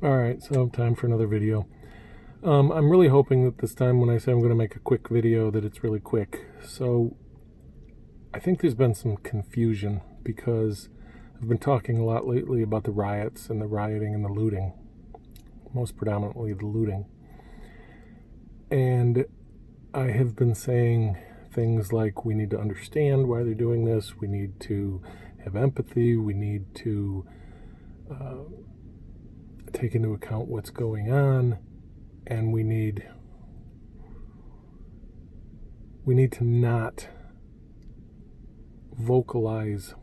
Alright, so time for another video. I'm really hoping that this time when I say I'm going to make a quick video that it's really quick. So I think there's been some confusion because I've been talking a lot lately about the riots and the rioting and the looting. Most predominantly the looting. And I have been saying things like we need to understand why they're doing this, we need to have empathy, we need to take into account what's going on, and we need to not vocalize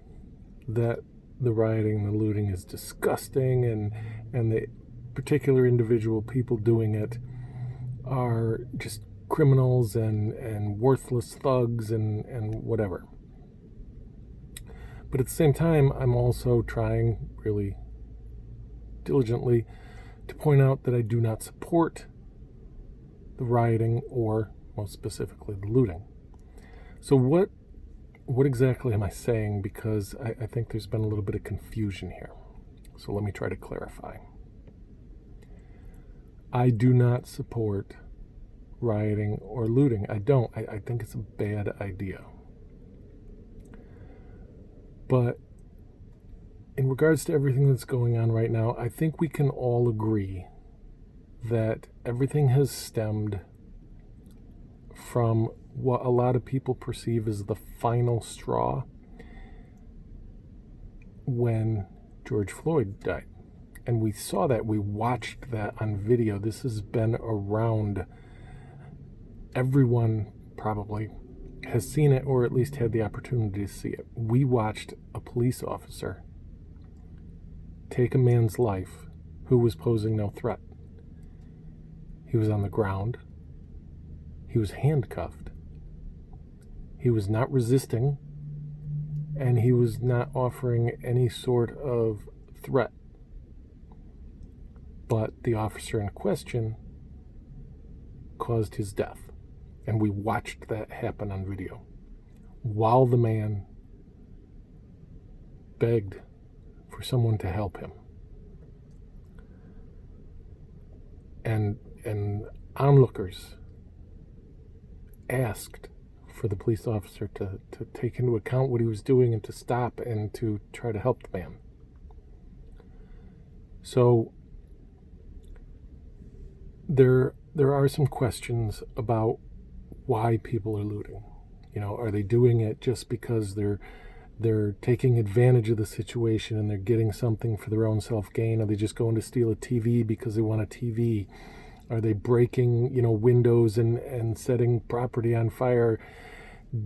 that the rioting and the looting is disgusting and the particular individual people doing it are just criminals and worthless thugs and whatever. But at the same time, I'm also trying really diligently to point out that I do not support the rioting or, most specifically, the looting. So what exactly am I saying? Because I think there's been a little bit of confusion here. So let me try to clarify. I do not support rioting or looting. I don't. I think it's a bad idea. But in regards to everything that's going on right now, I think we can all agree that everything has stemmed from what a lot of people perceive as the final straw when George Floyd died. And we saw that, we watched that on video. This has been around. Everyone probably has seen it or at least had the opportunity to see it. We watched a police officer take a man's life who was posing no threat. He was on the ground. He was handcuffed. He was not resisting, and he was not offering any sort of threat. But the officer in question caused his death, and we watched that happen on video while the man begged for someone to help him. And onlookers asked for the police officer to take into account what he was doing and to stop and to try to help the man. So there are some questions about why people are looting. You know, are they doing it just because they're taking advantage of the situation and they're getting something for their own self-gain? Are they just going to steal a TV because they want a TV? Are they breaking, windows and setting property on fire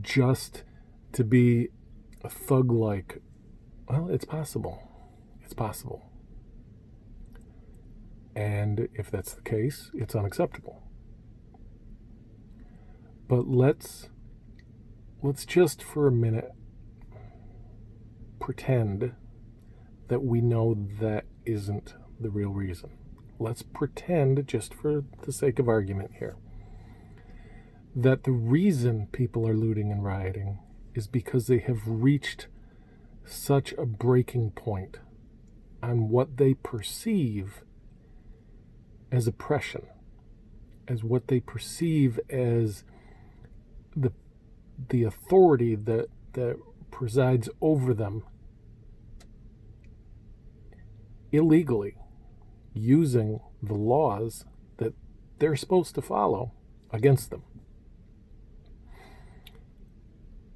just to be a thug-like? Well, it's possible. It's possible. And if that's the case, it's unacceptable. But let's just for a minute pretend that we know that isn't the real reason. Let's pretend, just for the sake of argument here, that the reason people are looting and rioting is because they have reached such a breaking point on what they perceive as oppression, as what they perceive as the authority that presides over them illegally, using the laws that they're supposed to follow against them.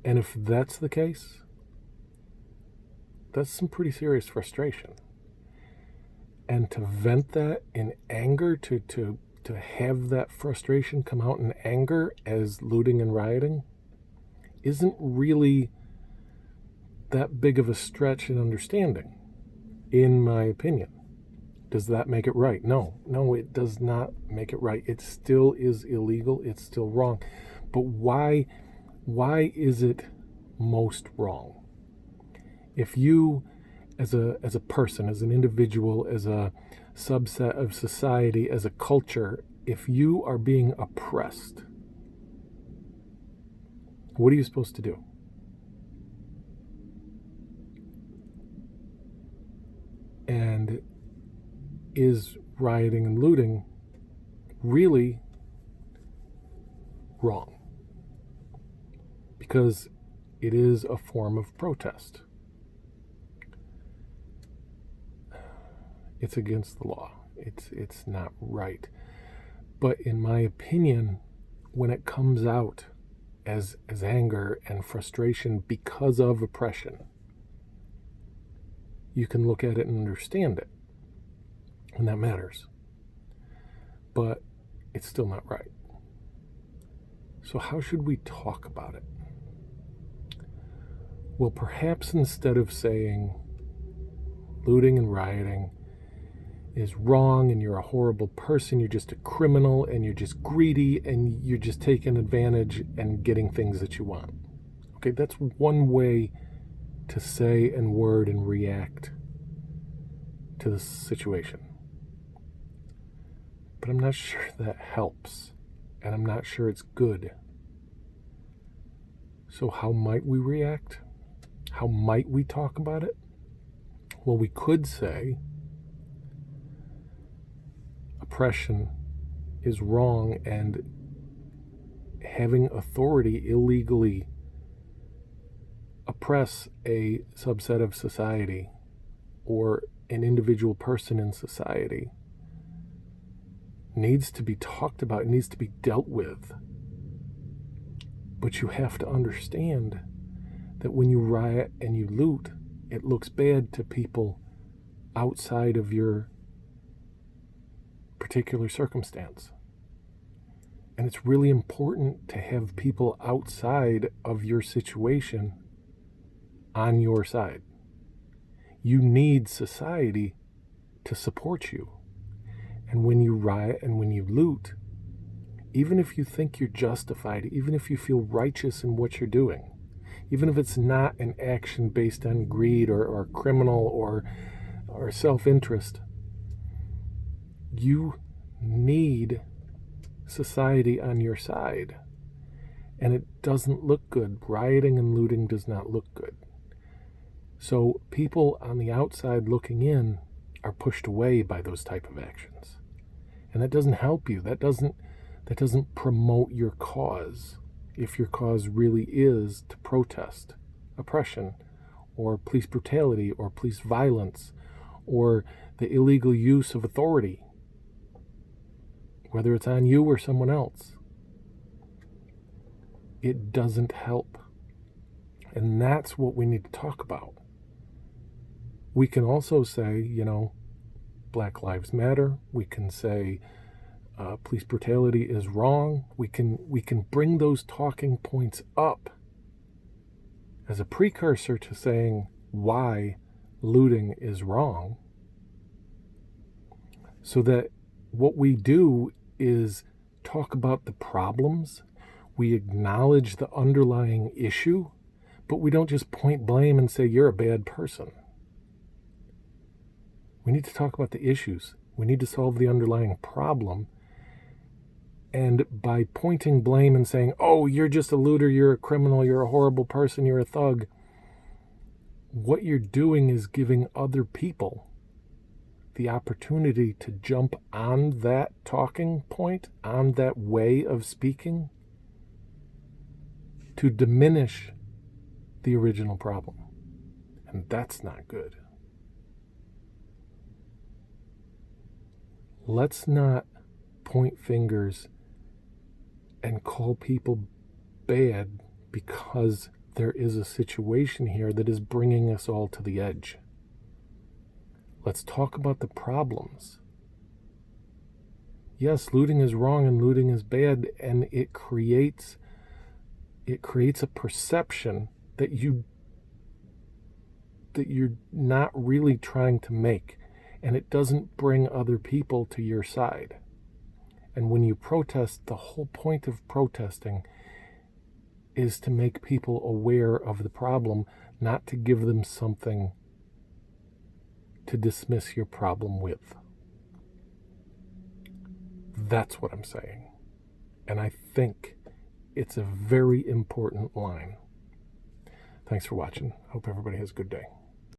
And if that's the case, that's some pretty serious frustration. And to vent that in anger, to have that frustration come out in anger as looting and rioting, isn't really that big of a stretch in understanding, in my opinion. Does that make it right? No, it does not make it right. It still is illegal. It's still wrong. But why is it most wrong? If you, as a person, as an individual, as a subset of society, as a culture, if you are being oppressed, what are you supposed to do? And is rioting and looting really wrong? Because it is a form of protest. It's against the law. It's not right. But in my opinion, when it comes out as anger and frustration because of oppression, you can look at it and understand it. And that matters. But it's still not right. So how should we talk about it? Well, perhaps instead of saying looting and rioting is wrong and you're a horrible person, you're just a criminal and you're just greedy and you're just taking advantage and getting things that you want. Okay, that's one way to say and word and react to the situation. But I'm not sure that helps, and I'm not sure it's good. So how might we react? How might we talk about it? Well, we could say oppression is wrong, and having authority illegally oppress a subset of society or an individual person in society needs to be talked about, needs to be dealt with. But you have to understand that when you riot and you loot, it looks bad to people outside of your particular circumstance. And it's really important to have people outside of your situation on your side. You need society to support you. And when you riot and when you loot, even if you think you're justified, even if you feel righteous in what you're doing, even if it's not an action based on greed or criminal or self-interest, you need society on your side. And it doesn't look good. Rioting and looting does not look good. So people on the outside looking in are pushed away by those type of actions. And that doesn't help you. That doesn't promote your cause. If your cause really is to protest oppression or police brutality or police violence or the illegal use of authority, whether it's on you or someone else, it doesn't help. And that's what we need to talk about. We can also say, Black Lives Matter. We can say police brutality is wrong. We can bring those talking points up as a precursor to saying why looting is wrong, so that what we do is talk about the problems. We acknowledge the underlying issue, but we don't just point blame and say you're a bad person. We need to talk about the issues. We need to solve the underlying problem. And by pointing blame and saying, oh, you're just a looter, you're a criminal, you're a horrible person, you're a thug, what you're doing is giving other people the opportunity to jump on that talking point, on that way of speaking, to diminish the original problem. And that's not good. Let's not point fingers and call people bad because there is a situation here that is bringing us all to the edge. Let's talk about the problems. Yes, looting is wrong and looting is bad, and it creates a perception that you're not really trying to make, and it doesn't bring other people to your side. And when you protest, the whole point of protesting is to make people aware of the problem, not to give them something to dismiss your problem with. That's what I'm saying. And I think it's a very important line. Thanks for watching. Hope everybody has a good day.